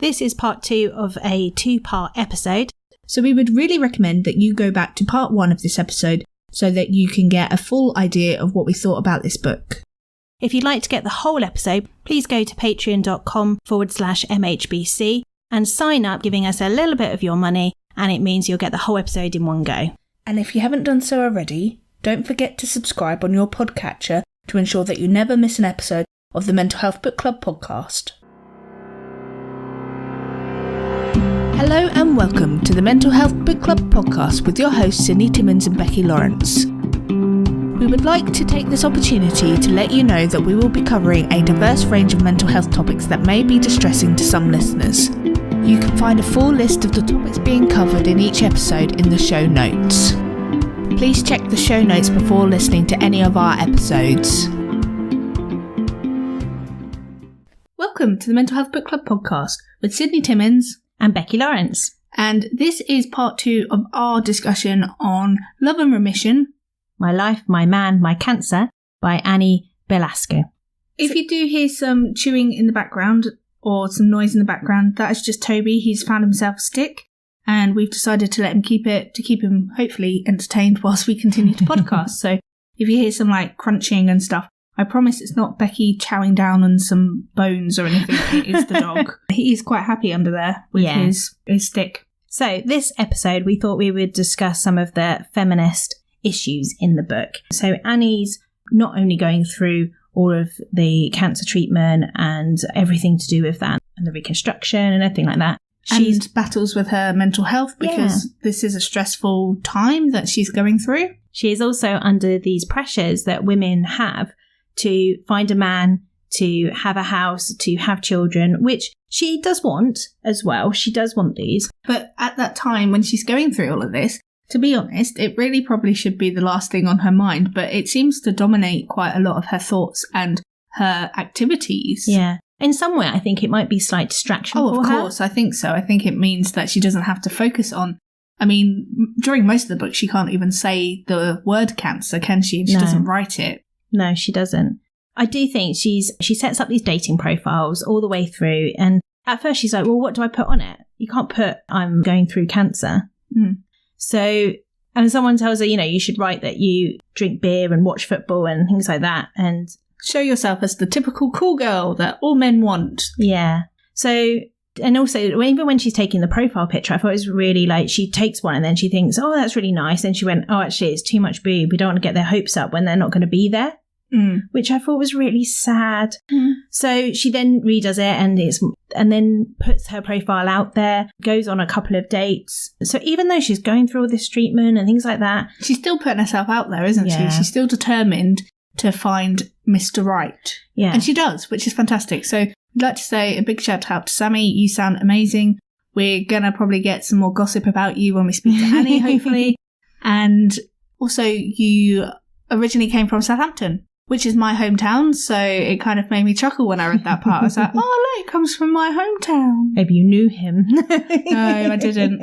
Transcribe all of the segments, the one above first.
This is part 2 of a 2-part episode. So we would really recommend that you go back to part 1 of this episode so that you can get a full idea of what we thought about this book. If you'd like to get the whole episode, please go to patreon.com/MHBC and sign up, giving us a little bit of your money, and it means you'll get the whole episode in one go. And if you haven't done so already, don't forget to subscribe on your podcatcher to ensure that you never miss an episode of the Mental Health Book Club podcast. Hello and welcome to the Mental Health Book Club podcast with your hosts Sydney Timmins and Becky Lawrence. We would like to take this opportunity to let you know that we will be covering a diverse range of mental health topics that may be distressing to some listeners. You can find a full list of the topics being covered in each episode in the show notes. Please check the show notes before listening to any of our episodes. Welcome to the Mental Health Book Club podcast with Sydney Timmins and Becky Lawrence. And this is part 2 of our discussion on Love and Remission, My Life, My Man, My Cancer by Annie Belasco. If you do hear some chewing in the background or some noise in the background, that is just Toby. He's found himself a stick and we've decided to let him keep it to keep him hopefully entertained whilst we continue to podcast. So if you hear some like crunching and stuff, I promise it's not Becky chowing down on some bones or anything. It is the dog. He is quite happy under there with his stick. So this episode, we thought we would discuss some of the feminist issues in the book. So Annie's not only going through all of the cancer treatment and everything to do with that and the reconstruction and everything like that. She battles with her mental health because this is a stressful time that she's going through. She is also under these pressures that women have to find a man, to have a house, to have children, which she does want as well. She does want these. But at that time when she's going through all of this, to be honest, it really probably should be the last thing on her mind, but it seems to dominate quite a lot of her thoughts and her activities. Yeah. In some way, I think it might be slight distraction for her. Oh, of course, I think so. I think it means that she doesn't have to focus on... I mean, during most of the book, she can't even say the word cancer, can she? And she doesn't write it. No, she doesn't. I do think she sets up these dating profiles all the way through, and at first she's like, well, what do I put on it? You can't put, I'm going through cancer. Mm. So, and someone tells her, you should write that you drink beer and watch football and things like that, and show yourself as the typical cool girl that all men want. Yeah. So, and also, even when she's taking the profile picture, I thought it was really like, she takes one and then she thinks, oh, that's really nice. And she went, oh, actually, it's too much boob. We don't want to get their hopes up when they're not going to be there. Which I thought was really sad. So she then redoes it and then puts her profile out there, goes on a couple of dates. So even though she's going through all this treatment and things like that, she's still putting herself out there, isn't she? She's still determined to find Mr. Right. Yeah. And she does, which is fantastic. So I'd like to say a big shout out to Sammy. You sound amazing. We're going to probably get some more gossip about you when we speak to Annie, hopefully. And also, you originally came from Southampton, which is my hometown, so it kind of made me chuckle when I read that part. I was like, oh, look, it comes from my hometown. Maybe you knew him. No, I didn't.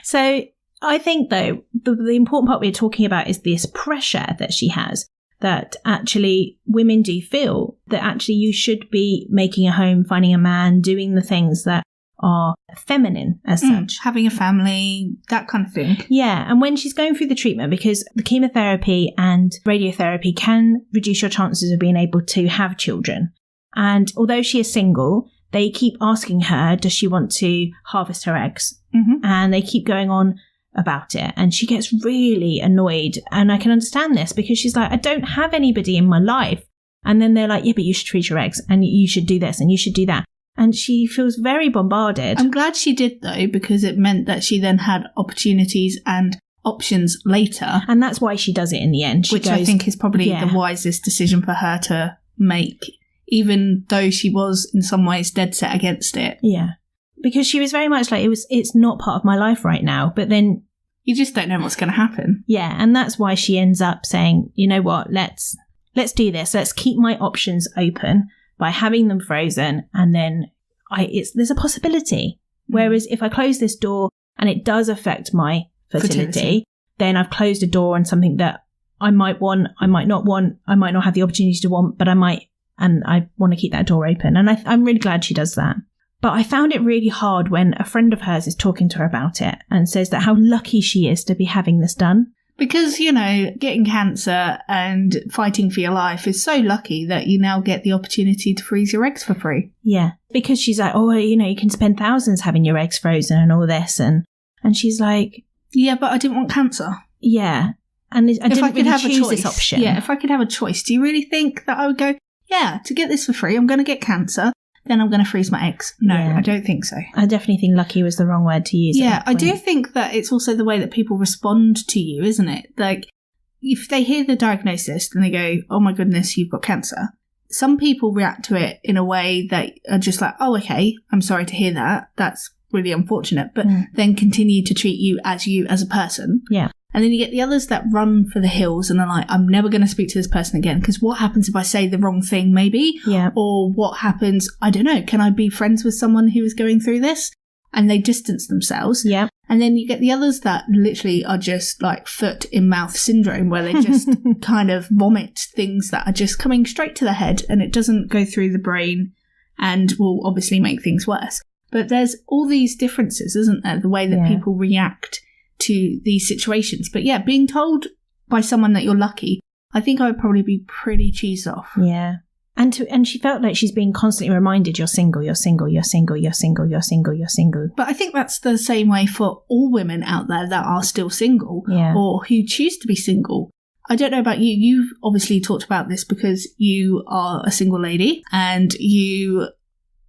So I think, though, the important part we're talking about is this pressure that she has, that actually women do feel that actually you should be making a home, finding a man, doing the things that are feminine as such. Having a family, that kind of thing. Yeah, and when she's going through the treatment, because the chemotherapy and radiotherapy can reduce your chances of being able to have children. And although she is single, they keep asking her, does she want to harvest her eggs? And they keep going on about it. And she gets really annoyed. And I can understand this because she's like, I don't have anybody in my life. And then they're like, yeah, but you should freeze your eggs and you should do this and you should do that. And she feels very bombarded. I'm glad she did, though, because it meant that she then had opportunities and options later. And that's why she does it in the end. Which I think is probably the wisest decision for her to make, even though she was in some ways dead set against it. Yeah. Because she was very much like, it's not part of my life right now. But then you just don't know what's going to happen. Yeah. And that's why she ends up saying, you know what, let's do this. Let's keep my options open by having them frozen, and then there's a possibility. Whereas if I close this door and it does affect my fertility, then I've closed a door on something that I might want, I might not want, I might not have the opportunity to want, but I might, and I want to keep that door open. And I'm really glad she does that. But I found it really hard when a friend of hers is talking to her about it and says that how lucky she is to be having this done. Because, getting cancer and fighting for your life is so lucky that you now get the opportunity to freeze your eggs for free. Yeah, because she's like, you can spend thousands having your eggs frozen and all this. And she's like... Yeah, but I didn't want cancer. Yeah. And I didn't really choose this option. Yeah, if I could have a choice, do you really think that I would go, yeah, to get this for free, I'm going to get cancer, then I'm going to freeze my eggs? No, yeah. I don't think so. I definitely think lucky was the wrong word to use. Yeah, I do think that it's also the way that people respond to you, isn't it? Like, if they hear the diagnosis and they go, oh my goodness, you've got cancer, some people react to it in a way that are just like, oh, okay, I'm sorry to hear that. That's really unfortunate. But then continue to treat you as a person. Yeah. And then you get the others that run for the hills and are like, I'm never going to speak to this person again. Because what happens if I say the wrong thing, maybe? Yeah. Or what happens, I don't know, can I be friends with someone who is going through this? And they distance themselves. Yeah. And then you get the others that literally are just like foot in mouth syndrome, where they just kind of vomit things that are just coming straight to the head and it doesn't go through the brain and will obviously make things worse. But there's all these differences, isn't there? The way that people react to these situations. But yeah, being told by someone that you're lucky, I think I would probably be pretty cheesed off. Yeah. And she felt like she's being constantly reminded, you're single, you're single, you're single, you're single, you're single, you're single. But I think that's the same way for all women out there that are still single or who choose to be single. I don't know about you. You've obviously talked about this because you are a single lady and you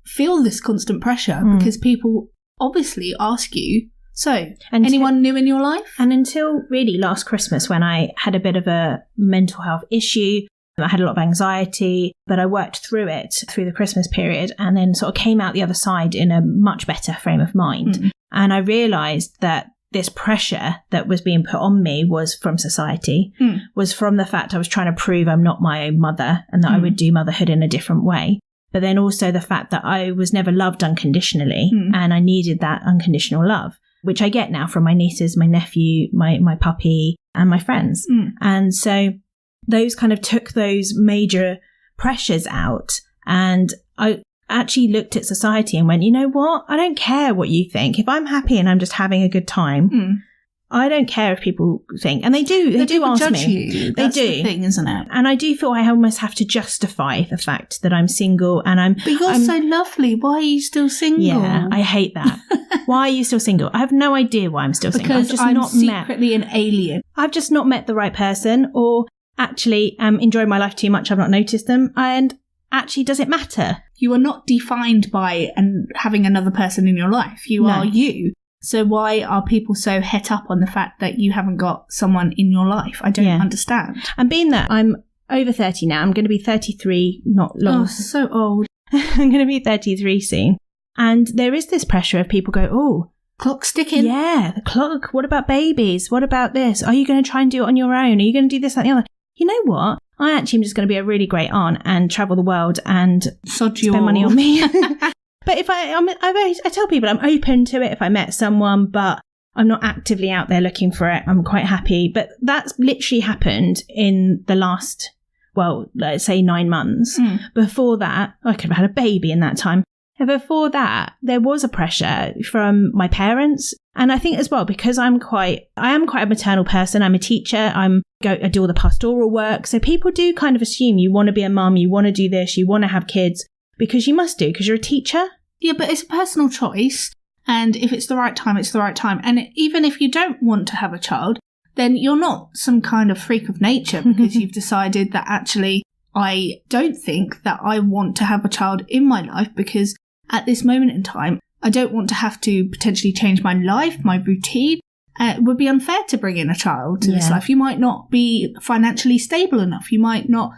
feel this constant pressure because people obviously ask you, so, anyone new in your life? And until really last Christmas, when I had a bit of a mental health issue, I had a lot of anxiety, but I worked through it through the Christmas period and then sort of came out the other side in a much better frame of mind. And I realised that this pressure that was being put on me was from society, was from the fact I was trying to prove I'm not my own mother and that I would do motherhood in a different way. But then also the fact that I was never loved unconditionally and I needed that unconditional love, which I get now from my nieces, my nephew, my puppy, and my friends. And so those kind of took those major pressures out. And I actually looked at society and went, you know what? I don't care what you think. If I'm happy and I'm just having a good time, I don't care if people think. And they do ask judge me. You. That's the thing, isn't it? And I do feel I almost have to justify the fact that I'm single and I'm... But you're so lovely. Why are you still single? Yeah, I hate that. Why are you still single? I have no idea why I'm still single. Because I'm secretly an alien. I've just not met the right person, or actually enjoying my life too much. I've not noticed them. And actually, does it matter? You are not defined by having another person in your life. You are you. So why are people so het up on the fact that you haven't got someone in your life? I don't understand. And being that I'm over 30 now, I'm going to be 33 not long. Oh, so old. I'm going to be 33 soon. And there is this pressure of people go, oh, clock's ticking. Yeah, the clock. What about babies? What about this? Are you going to try and do it on your own? Are you going to do this, that, and the other? You know what? I actually am just going to be a really great aunt and travel the world and spend money on me. But if I tell people I'm open to it if I met someone, but I'm not actively out there looking for it. I'm quite happy. But that's literally happened in the last, well, let's say 9 months. Before that, I could have had a baby in that time. And before that, there was a pressure from my parents. And I think as well, because I am quite a maternal person. I'm a teacher. I do all the pastoral work. So people do kind of assume you want to be a mum, you want to do this, you want to have kids. Because you must do, because you're a teacher. Yeah, but it's a personal choice. And if it's the right time, it's the right time. And even if you don't want to have a child, then you're not some kind of freak of nature because you've decided that actually I don't think that I want to have a child in my life because at this moment in time, I don't want to have to potentially change my life, my routine. It would be unfair to bring in a child to this life. You might not be financially stable enough. You might not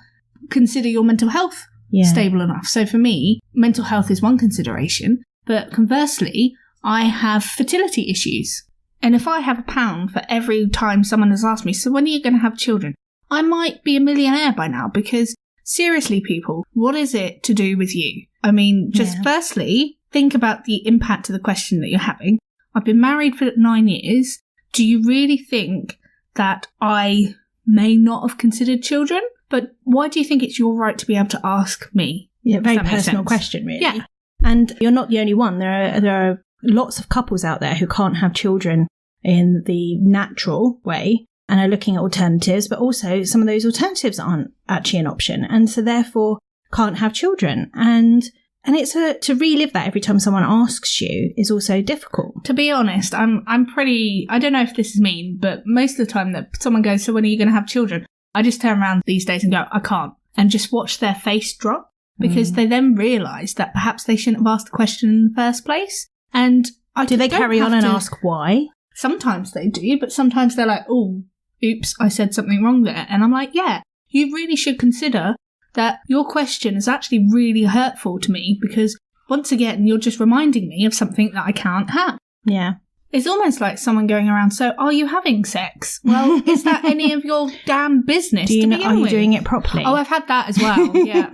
consider your mental health stable enough. So for me, mental health is one consideration, but conversely, I have fertility issues. And if I have £1 for every time someone has asked me, so when are you going to have children? I might be a millionaire by now because seriously, people, what is it to do with you? I mean, just firstly, think about the impact of the question that you're having. I've been married for 9 years. Do you really think that I may not have considered children? But why do you think it's your right to be able to ask me? Yeah, very personal question, really. Yeah. And you're not the only one. There are lots of couples out there who can't have children in the natural way and are looking at alternatives, but also some of those alternatives aren't actually an option, and so therefore can't have children. And it's to relive that every time someone asks you is also difficult. To be honest, I'm pretty, I don't know if this is mean, but most of the time that someone goes, so when are you going to have children? I just turn around these days and go, I can't, and just watch their face drop, because they then realise that perhaps they shouldn't have asked the question in the first place. And do they carry on and ask why? Sometimes they do, but sometimes they're like, oh, oops, I said something wrong there. And I'm like, yeah, you really should consider that your question is actually really hurtful to me, because once again, you're just reminding me of something that I can't have. Yeah. It's almost like someone going around, so are you having sex? Well, is that any of your damn business to begin with? Are you doing it properly? Oh, I've had that as well, yeah.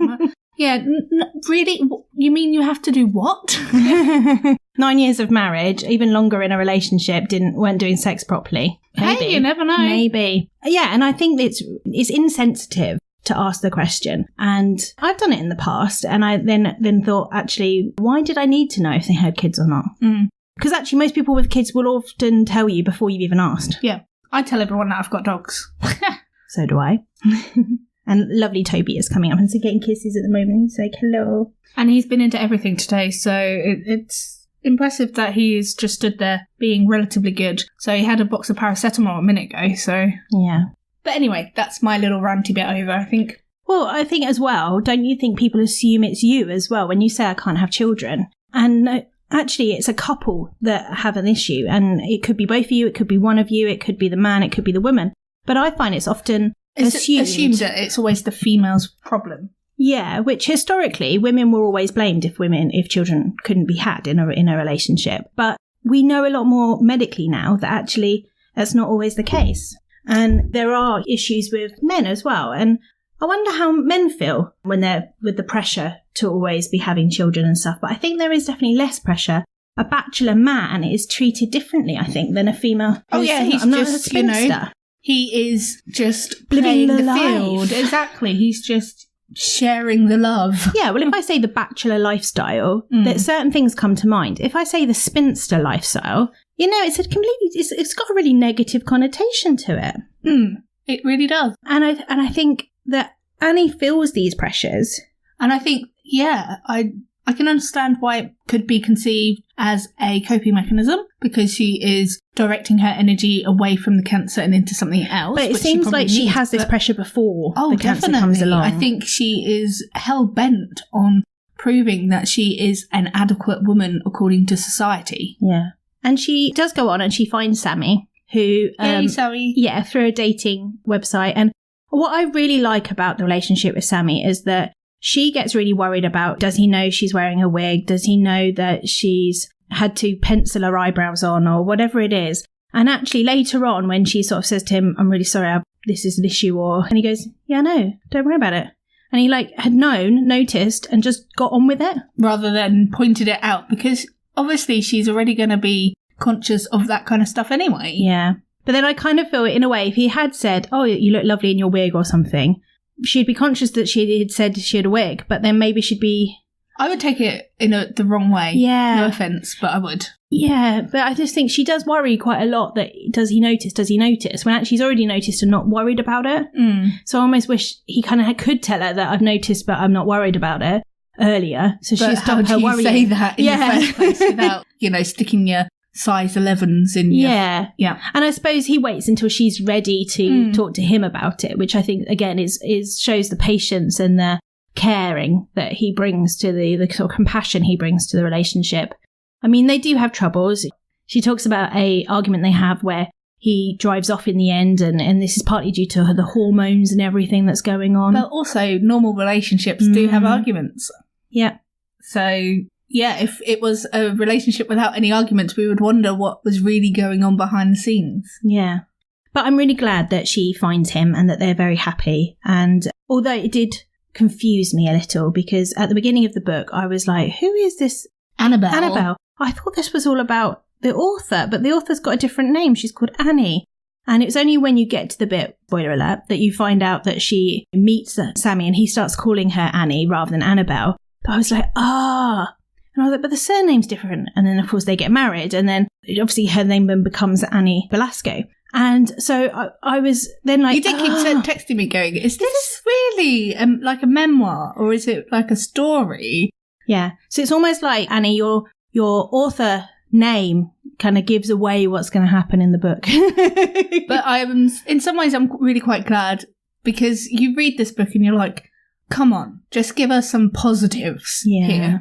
Yeah, really? You mean you have to do what? 9 years of marriage, even longer in a relationship, weren't doing sex properly. Maybe. Hey, you never know. Maybe. Yeah, and I think it's insensitive to ask the question. And I've done it in the past, and I then thought, actually, why did I need to know if they had kids or not? Because actually most people with kids will often tell you before you've even asked. Yeah. I tell everyone that I've got dogs. So do I. And lovely Toby is coming up and getting kisses at the moment. He's like, hello. And he's been into everything today, so it's impressive that he's just stood there being relatively good. So he had a box of paracetamol a minute ago, so... Yeah. But anyway, that's my little ranty bit over, I think. Well, I think as well, don't you think people assume it's you as well when you say I can't have children? And actually, it's a couple that have an issue, and it could be both of you, it could be one of you, it could be the man, it could be the woman. But I find it's often assumed that it's always the female's problem. Yeah, which historically women were always blamed if children couldn't be had in a relationship. But we know a lot more medically now that actually that's not always the case. And there are issues with men as well. And I wonder how men feel when they're with the pressure to always be having children and stuff. But I think there is definitely less pressure. A bachelor man is treated differently, I think, than a female. Oh yeah, he's just, he is just playing the field. Exactly. He's just sharing the love. Yeah, well, if I say the bachelor lifestyle, that certain things come to mind. If I say the spinster lifestyle, it's got a really negative connotation to it. It really does. And I think that Annie feels these pressures. And I think, yeah, I can understand why it could be conceived as a coping mechanism, because she is directing her energy away from the cancer and into something else. But it seems like she has this pressure before the cancer comes along. I think she is hell-bent on proving that she is an adequate woman according to society. Yeah. And she does go on and she finds Sammy, who... Hey, Sammy. Yeah, through a dating website. And what I really like about the relationship with Sammy is that she gets really worried about, does he know she's wearing a wig? Does he know that she's had to pencil her eyebrows on or whatever it is? And actually later on when she sort of says to him, I'm really sorry, this is an issue, and he goes, yeah, no, don't worry about it. And he had noticed and just got on with it. Rather than pointed it out, because obviously she's already going to be conscious of that kind of stuff anyway. Yeah. But then I kind of feel, in a way, if he had said, oh, you look lovely in your wig or something, she'd be conscious that she had said she had a wig, but then maybe she'd be... I would take it in the wrong way. Yeah. No offence, but I would. Yeah, but I just think she does worry quite a lot that, does he notice, when actually he's already noticed and not worried about it. So I almost wish he kind of could tell her that I've noticed, but I'm not worried about it earlier. So she stopped her worrying. Say that in the first place without, sticking your size 11s in your... Yeah. And I suppose he waits until she's ready to talk to him about it, which I think, again, shows the patience and the caring that he brings to the sort of compassion he brings to the relationship. I mean, they do have troubles. She talks about a argument they have where he drives off in the end, and this is partly due to the hormones and everything that's going on. But also, normal relationships do have arguments. Yeah. So... yeah, if it was a relationship without any arguments, we would wonder what was really going on behind the scenes. Yeah. But I'm really glad that she finds him and that they're very happy. And although it did confuse me a little, because at the beginning of the book, I was like, who is this Annabelle? I thought this was all about the author, but the author's got a different name. She's called Annie. And it's only when you get to the bit, spoiler alert, that you find out that she meets Sammy and he starts calling her Annie rather than Annabelle. But I was like, And And I was like, but the surname's different. And then, of course, they get married. And then, obviously, her name then becomes Annie Belasco. And so I was then like... You did keep texting me going, is this really like a memoir or is it like a story? Yeah. So it's almost like, Annie, your author name kind of gives away what's going to happen in the book. But in some ways, I'm really quite glad because you read this book and you're like, come on, just give us some positives here.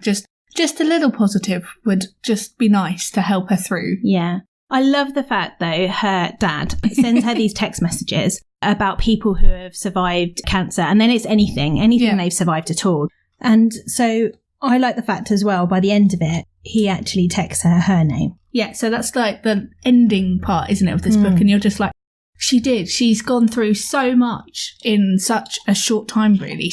Just a little positive would just be nice to help her through. Yeah. I love the fact, though, her dad sends her these text messages about people who have survived cancer. And then it's anything they've survived at all. And so I like the fact as well, by the end of it, he actually texts her name. Yeah, so that's like the ending part, isn't it, of this book? And you're just like, she did. She's gone through so much in such a short time, really.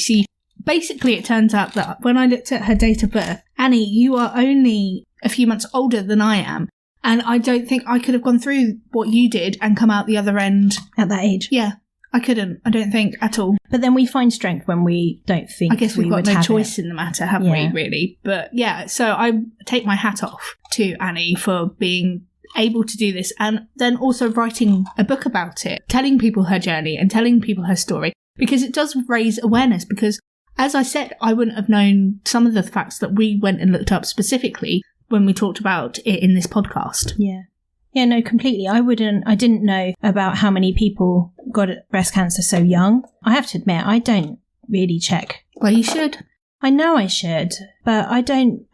Basically, it turns out that when I looked at her date of birth, Annie, you are only a few months older than I am. And I don't think I could have gone through what you did and come out the other end. At that age? Yeah, I couldn't. I don't think at all. But then we find strength when we don't think. I guess we've got no choice in the matter, have we, really? But yeah, so I take my hat off to Annie for being able to do this and then also writing a book about it, telling people her journey and telling people her story, because it does raise awareness. Because, as I said, I wouldn't have known some of the facts that we went and looked up specifically when we talked about it in this podcast. Yeah. Yeah, no, completely. I didn't know about how many people got breast cancer so young. I have to admit, I don't really check. Well, you should. I know I should, but I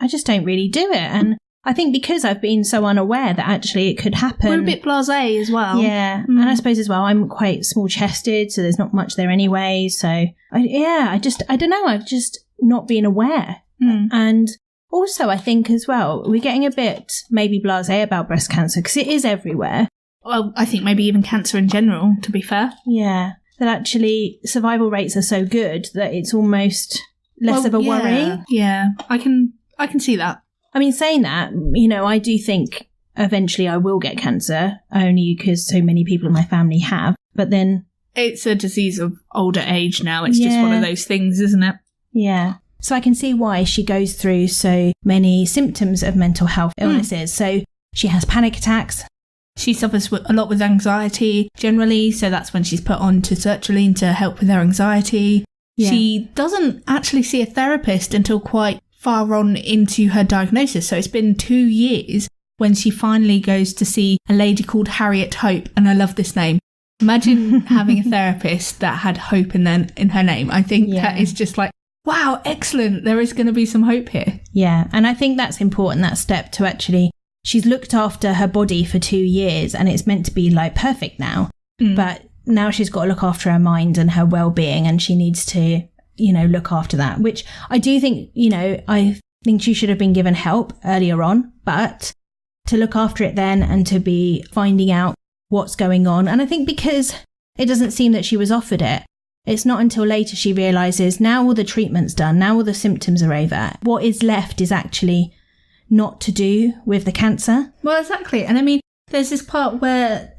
just don't really do it. And I think because I've been so unaware that actually it could happen. We're a bit blasé as well. Yeah. And I suppose as well, I'm quite small chested, so there's not much there anyway. So I don't know. I've just not been aware. And also, I think as well, we're getting a bit maybe blasé about breast cancer because it is everywhere. Well, I think maybe even cancer in general, to be fair. Yeah. That actually survival rates are so good that it's almost less of a worry. Yeah. I can see that. I mean, saying that, I do think eventually I will get cancer only because so many people in my family have. But then... It's a disease of older age now. It's just one of those things, isn't it? Yeah. So I can see why she goes through so many symptoms of mental health illnesses. So she has panic attacks. She suffers a lot with anxiety generally. So that's when she's put on to sertraline to help with her anxiety. Yeah. She doesn't actually see a therapist until quite far on into her diagnosis. So it's been 2 years when she finally goes to see a lady called Harriet Hope. And I love this name. Imagine having a therapist that had hope in her name. I think that is just like, wow, excellent. There is going to be some hope here. Yeah. And I think that's important, that step to actually, she's looked after her body for 2 years and it's meant to be like perfect now. But now she's got to look after her mind and her well-being and she needs to, look after that, which I do think, I think she should have been given help earlier on, but to look after it then and to be finding out what's going on. And I think because it doesn't seem that she was offered it, it's not until later she realises now all the treatment's done, now all the symptoms are over. What is left is actually not to do with the cancer. Well, exactly. And I mean, there's this part where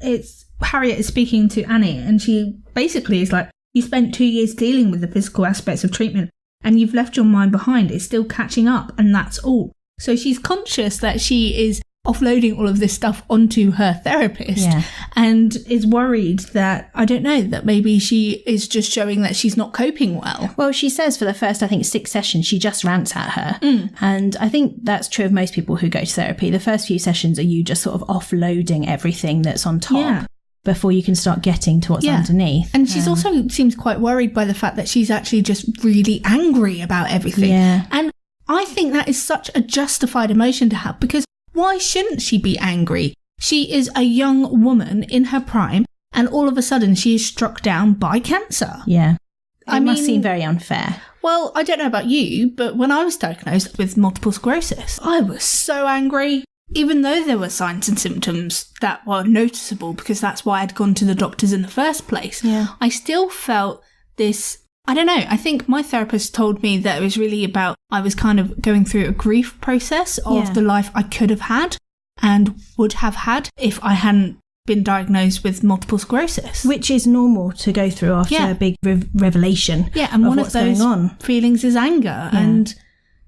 Harriet is speaking to Annie and she basically is like, you spent 2 years dealing with the physical aspects of treatment and you've left your mind behind. It's still catching up and that's all. So she's conscious that she is offloading all of this stuff onto her therapist and is worried that, I don't know, that maybe she is just showing that she's not coping well. Well, she says for the first, I think, 6 sessions, she just rants at her. And I think that's true of most people who go to therapy. The first few sessions are you just sort of offloading everything that's on top before you can start getting to what's underneath. And she's also seems quite worried by the fact that she's actually just really angry about everything. Yeah. And I think that is such a justified emotion to have because why shouldn't she be angry? She is a young woman in her prime and all of a sudden she is struck down by cancer. Yeah. It must seem very unfair. Well, I don't know about you, but when I was diagnosed with multiple sclerosis, I was so angry. Even though there were signs and symptoms that were noticeable because that's why I'd gone to the doctors in the first place, I still felt this... I don't know. I think my therapist told me that it was really about I was kind of going through a grief process of the life I could have had and would have had if I hadn't been diagnosed with multiple sclerosis. Which is normal to go through after a big revelation. Yeah, and one of those feelings is anger. And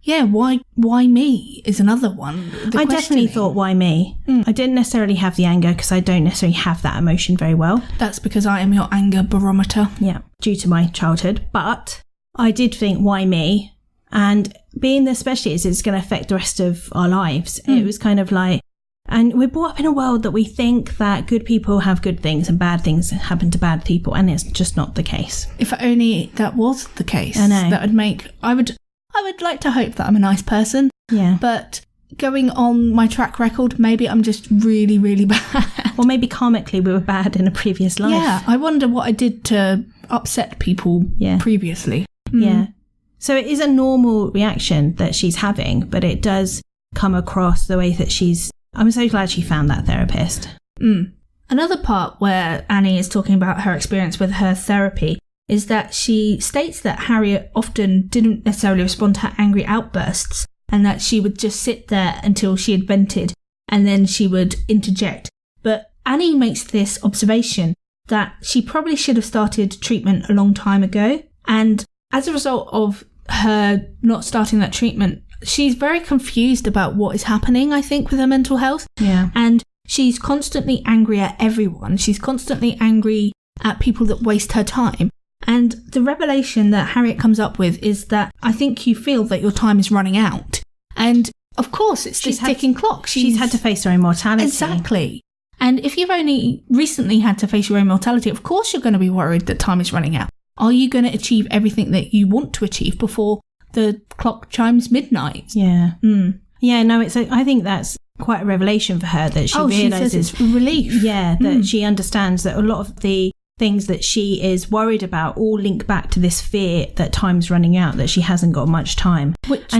Yeah, why me is another one. I definitely thought, why me? I didn't necessarily have the anger because I don't necessarily have that emotion very well. That's because I am your anger barometer. Yeah, due to my childhood. But I did think, why me? And being the specialist, it's going to affect the rest of our lives. It was kind of like, and we're brought up in a world that we think that good people have good things and bad things happen to bad people, and it's just not the case. If only that was the case. I know. That would make... I would like to hope that I'm a nice person. Yeah. But going on my track record, maybe I'm just really, really bad. Or maybe karmically we were bad in a previous life. Yeah, I wonder what I did to upset people previously. Yeah. So it is a normal reaction that she's having, but it does come across the way that she's... I'm so glad she found that therapist. Another part where Annie is talking about her experience with her therapy is that she states that Harriet often didn't necessarily respond to her angry outbursts, and that she would just sit there until she had vented, and then she would interject. But Annie makes this observation that she probably should have started treatment a long time ago, and as a result of her not starting that treatment, she's very confused about what is happening, I think, with her mental health. Yeah. And she's constantly angry at everyone. She's constantly angry at people that waste her time. And the revelation that Harriet comes up with is that I think you feel that your time is running out. And of course, it's this ticking clock. She's had to face her own mortality. Exactly. And if you've only recently had to face your own mortality, of course you're going to be worried that time is running out. Are you going to achieve everything that you want to achieve before the clock chimes midnight? Yeah. Yeah, no, I think that's quite a revelation for her, that she realises... She says it's relief. Yeah, that she understands that a lot of the things that she is worried about all link back to this fear that time's running out, that she hasn't got much time.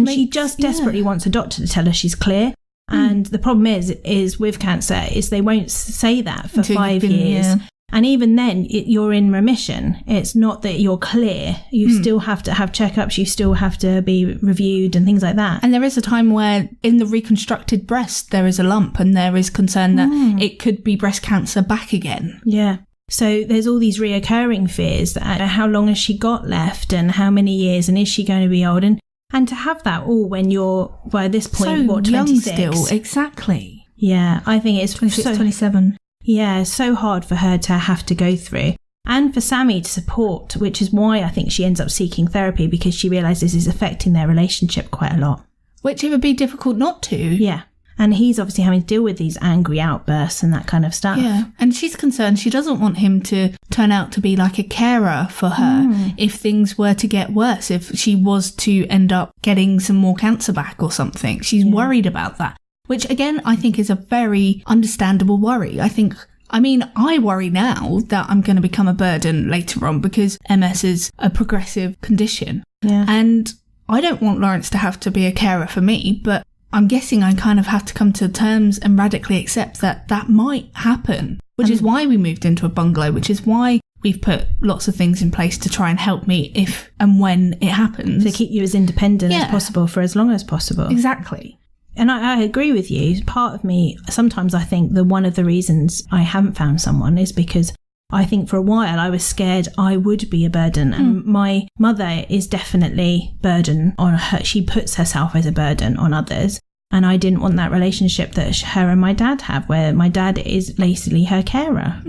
She just desperately wants a doctor to tell her she's clear. And the problem is with cancer is they won't say that for 5 years. And even then, you're in remission. It's not that you're clear. You still have to have checkups. You still have to be reviewed and things like that. And there is a time where in the reconstructed breast, there is a lump and there is concern that it could be breast cancer back again. Yeah. So there's all these reoccurring fears that how long has she got left and how many years and is she going to be old? And to have that all when you're, by this point, so 26? Young still, exactly. Yeah, I think it's 26, 27. Yeah, so hard for her to have to go through. And for Sammy to support, which is why I think she ends up seeking therapy, because she realises it's affecting their relationship quite a lot. Which it would be difficult not to. Yeah. And he's obviously having to deal with these angry outbursts and that kind of stuff. Yeah. And she's concerned she doesn't want him to turn out to be like a carer for her if things were to get worse, if she was to end up getting some more cancer back or something. She's worried about that. Which, again, I think is a very understandable worry. I worry now that I'm going to become a burden later on because MS is a progressive condition. Yeah. And I don't want Lawrence to have to be a carer for me, but I'm guessing I kind of have to come to terms and radically accept that that might happen, which is why we moved into a bungalow, which is why we've put lots of things in place to try and help me if and when it happens. To keep you as independent as possible for as long as possible. Exactly. And I agree with you. Part of me, sometimes I think that one of the reasons I haven't found someone is because I think for a while I was scared I would be a burden. And my mother is definitely burden on her. She puts herself as a burden on others. And I didn't want that relationship that her and my dad have, where my dad is basically her carer.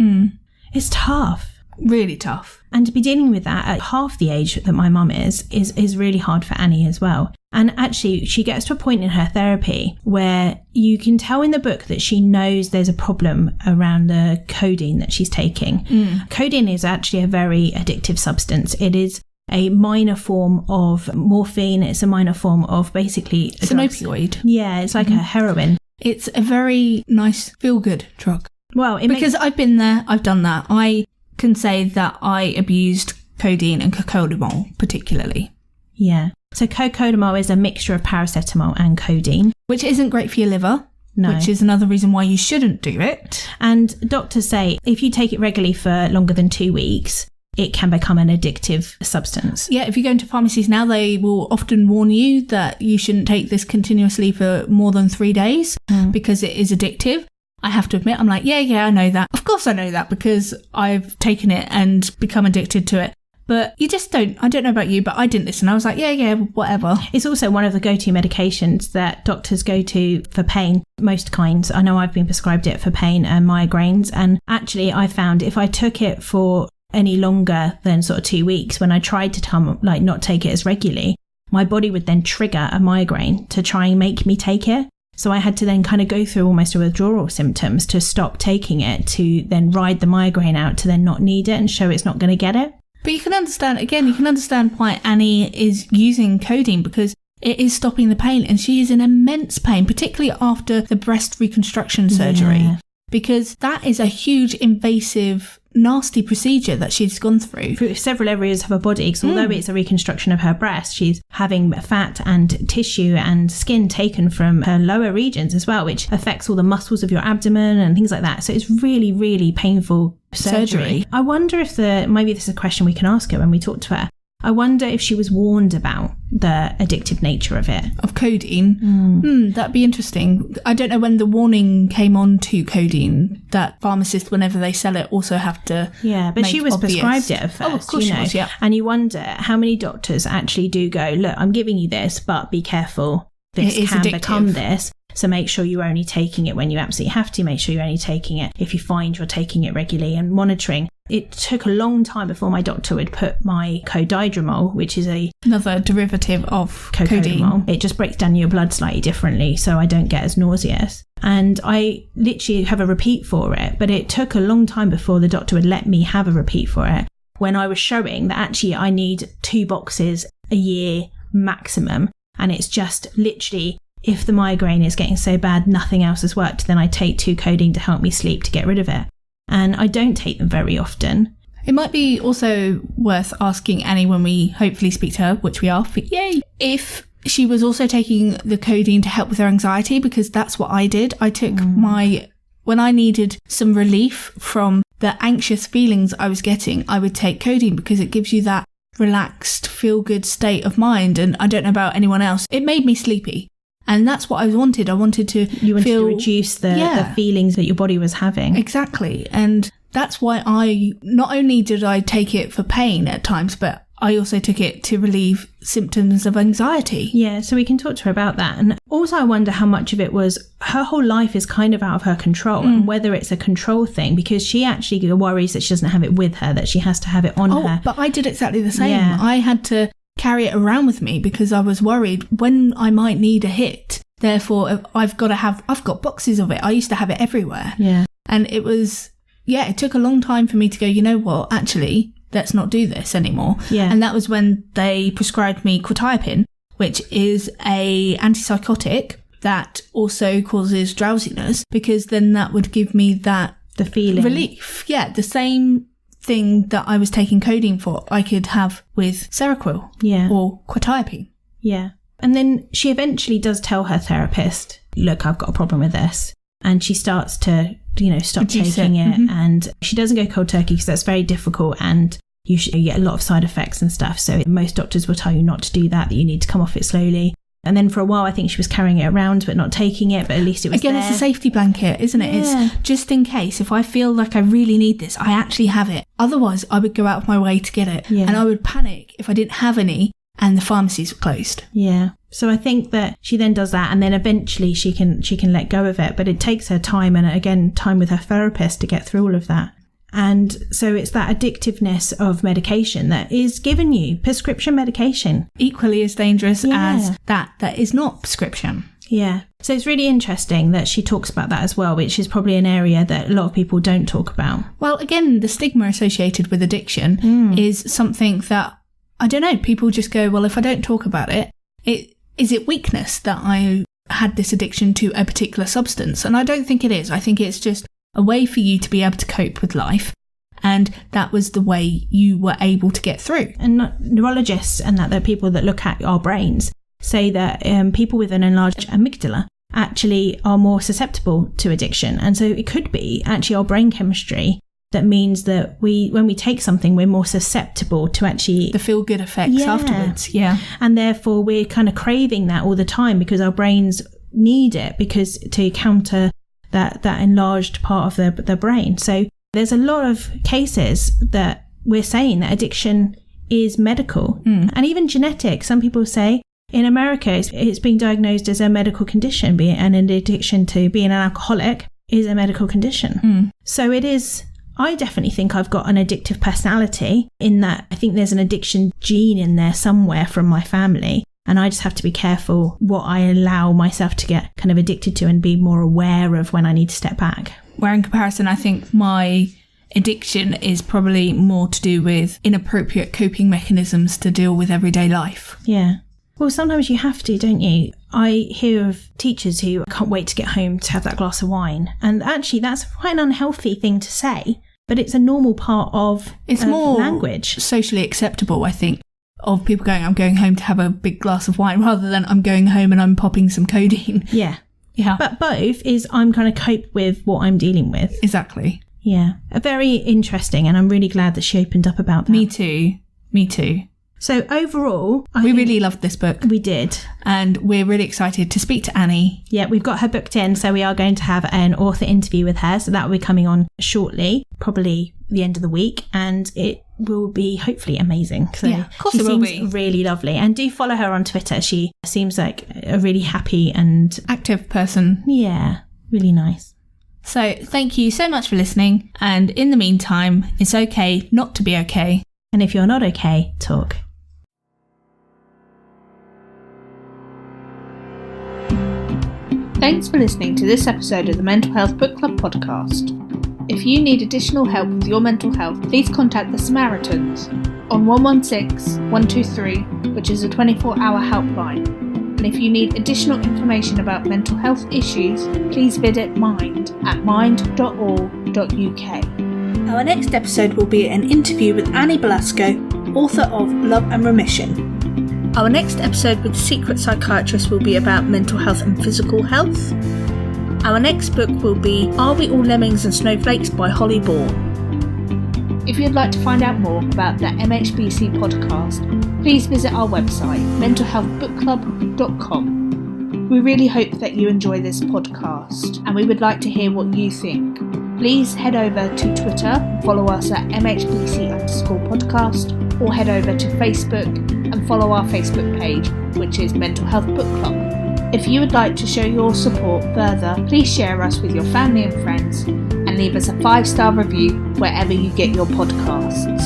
It's tough. Really tough. And to be dealing with that at half the age that my mum is really hard for Annie as well. And actually, she gets to a point in her therapy where you can tell in the book that she knows there's a problem around the codeine that she's taking. Codeine is actually a very addictive substance. It is a minor form of morphine. It's a minor form of basically... It's an opioid. Yeah, it's like a heroin. It's a very nice feel-good drug. Well, because I've been there, I've done that. I can say that I abused codeine and cocodamol particularly. Yeah. So cocodamol is a mixture of paracetamol and codeine. Which isn't great for your liver. No. Which is another reason why you shouldn't do it. And doctors say if you take it regularly for longer than 2 weeks, it can become an addictive substance. Yeah, if you go into pharmacies now, they will often warn you that you shouldn't take this continuously for more than 3 days because it is addictive. I have to admit, I'm like, yeah, I know that. Of course I know that because I've taken it and become addicted to it. But you just don't, I don't know about you, but I didn't listen. I was like, yeah, whatever. It's also one of the go-to medications that doctors go to for pain, most kinds. I know I've been prescribed it for pain and migraines. And actually, I found if I took it for any longer than sort of 2 weeks, when I tried to not take it as regularly, my body would then trigger a migraine to try and make me take it. So I had to then kind of go through almost a withdrawal symptoms to stop taking it, to then ride the migraine out, to then not need it and show it's not going to get it. But you can understand why Annie is using codeine, because it is stopping the pain, and she is in immense pain, particularly after the breast reconstruction surgery, because that is a huge, invasive, nasty procedure that she's gone through several areas of her body. Because although it's a reconstruction of her breast, she's having fat and tissue and skin taken from her lower regions as well, which affects all the muscles of your abdomen and things like that. So it's really, really painful surgery. I wonder if maybe this is a question we can ask her when we talk to her. I wonder if she was warned about the addictive nature of it. Of codeine? That'd be interesting. I don't know when the warning came on to codeine, that pharmacists, whenever they sell it, also have to but she was prescribed it at first. Oh, of course she was, yeah. And you wonder how many doctors actually do go, look, I'm giving you this, but be careful. This can become this. So make sure you're only taking it when you absolutely have to. Make sure you're only taking it if you find you're taking it regularly, and monitoring. It took a long time before my doctor would put my codidromol, which is another derivative of codeine. It just breaks down your blood slightly differently, so I don't get as nauseous. And I literally have a repeat for it, but it took a long time before the doctor would let me have a repeat for it, when I was showing that actually I need 2 boxes a year maximum. And it's just literally, if the migraine is getting so bad nothing else has worked, then I take 2 codeine to help me sleep to get rid of it. And I don't take them very often. It might be also worth asking Annie when we hopefully speak to her, which we are, yay, if she was also taking the codeine to help with her anxiety, because that's what I did. I took when I needed some relief from the anxious feelings I was getting, I would take codeine, because it gives you that relaxed, feel-good state of mind. And I don't know about anyone else, it made me sleepy. And that's what I wanted. I wanted to reduce the feelings that your body was having. Exactly. And that's why not only did I take it for pain at times, but I also took it to relieve symptoms of anxiety. Yeah, so we can talk to her about that. And also I wonder how much of it was her whole life is kind of out of her control, and whether it's a control thing, because she actually worries that she doesn't have it with her, that she has to have it on her. But I did exactly the same. Yeah. I had to carry it around with me because I was worried when I might need a hit. Therefore, I've got boxes of it. I used to have it everywhere. Yeah. And it took a long time for me to go, you know what, actually, let's not do this anymore. Yeah. And that was when they prescribed me quetiapine, which is a antipsychotic that also causes drowsiness, because then that would give me the feeling relief. Yeah, the same thing that I was taking codeine for, I could have with Seroquel or quetiapine. Yeah. And then she eventually does tell her therapist, look, I've got a problem with this. And she starts to, stop taking it. And she doesn't go cold turkey because that's very difficult, and you get a lot of side effects and stuff. So most doctors will tell you not to do that you need to come off it slowly. And then for a while, I think she was carrying it around but not taking it, but at least it was Again, there. It's a safety blanket, isn't it? Yeah. It's just in case. If I feel like I really need this, I actually have it. Otherwise, I would go out of my way to get it. Yeah. And I would panic if I didn't have any and the pharmacies were closed. Yeah. So I think that she then does that, and then eventually she can let go of it. But it takes her time, and again, time with her therapist to get through all of that. And so it's that addictiveness of medication that is given you, prescription medication. Equally as dangerous as that is not prescription. Yeah. So it's really interesting that she talks about that as well, which is probably an area that a lot of people don't talk about. Well, again, the stigma associated with addiction is something that, I don't know, people just go, well, if I don't talk about it, is it weakness that I had this addiction to a particular substance? And I don't think it is. I think it's just a way for you to be able to cope with life. And that was the way you were able to get through. And neurologists and that, the people that look at our brains, say that people with an enlarged amygdala actually are more susceptible to addiction. And so it could be actually our brain chemistry that means that when we take something, we're more susceptible to actually the feel-good effects afterwards. Yeah. And therefore we're kind of craving that all the time because our brains need it because to counter that enlarged part of the brain. So there's a lot of cases that we're saying that addiction is medical and even genetic. Some people say in America it's being diagnosed as a medical condition, be it an addiction to being an alcoholic is a medical condition. So it is. I definitely think I've got an addictive personality in that I think there's an addiction gene in there somewhere from my family. And I just have to be careful what I allow myself to get kind of addicted to and be more aware of when I need to step back. Where in comparison, I think my addiction is probably more to do with inappropriate coping mechanisms to deal with everyday life. Yeah. Well, sometimes you have to, don't you? I hear of teachers who can't wait to get home to have that glass of wine. And actually, that's quite an unhealthy thing to say. But it's a normal part of more language. Socially acceptable, I think, of people going, I'm going home to have a big glass of wine, rather than I'm going home and I'm popping some codeine. Yeah. But both is I'm trying to cope with what I'm dealing with. Exactly. Yeah. Very interesting. And I'm really glad that she opened up about that. Me too. So overall, we really loved this book. We did. And we're really excited to speak to Annie. Yeah, we've got her booked in. So we are going to have an author interview with her. So that will be coming on shortly, probably the end of the week. And it will be hopefully amazing. So yeah, of course it will be. She seems really lovely. And do follow her on Twitter. She seems like a really happy and active person. Yeah, really nice. So thank you so much for listening. And in the meantime, it's okay not to be okay. And if you're not okay, talk. Thanks for listening to this episode of the Mental Health Book Club podcast. If you need additional help with your mental health, please contact the Samaritans on 116 123, which is a 24-hour helpline. And if you need additional information about mental health issues, please visit Mind at mind.org.uk. Our next episode will be an interview with Annie Belasco, author of Love and Remission. Our next episode with Secret Psychiatrist will be about mental health and physical health. Our next book will be Are We All Lemmings and Snowflakes by Holly Bourne. If you'd like to find out more about the MHBC podcast, please visit our website, mentalhealthbookclub.com. We really hope that you enjoy this podcast, and we would like to hear what you think. Please head over to Twitter, follow us at MHBC_podcast, or head over to Facebook and follow our Facebook page, which is Mental Health Book Club. If you would like to show your support further, please share us with your family and friends and leave us a 5-star review wherever you get your podcasts.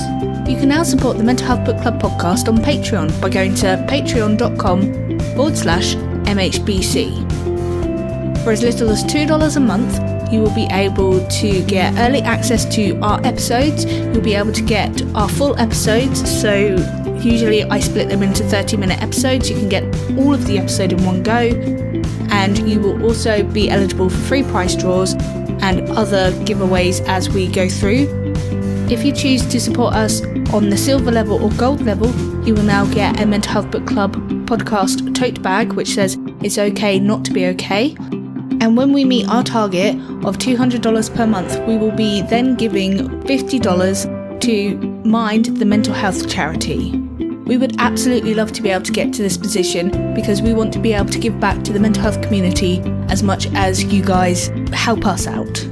You can now support the Mental Health Book Club podcast on Patreon by going to patreon.com/MHBC. For as little as $2 a month, you will be able to get early access to our episodes. You'll be able to get our full episodes. So usually I split them into 30-minute episodes. You can get all of the episode in one go. And you will also be eligible for free prize draws and other giveaways as we go through. If you choose to support us on the silver level or gold level, you will now get a Mental Health Book Club podcast tote bag, which says it's okay not to be okay. And when we meet our target of $200 per month, we will be then giving $50 to Mind, the mental health charity. We would absolutely love to be able to get to this position because we want to be able to give back to the mental health community as much as you guys help us out.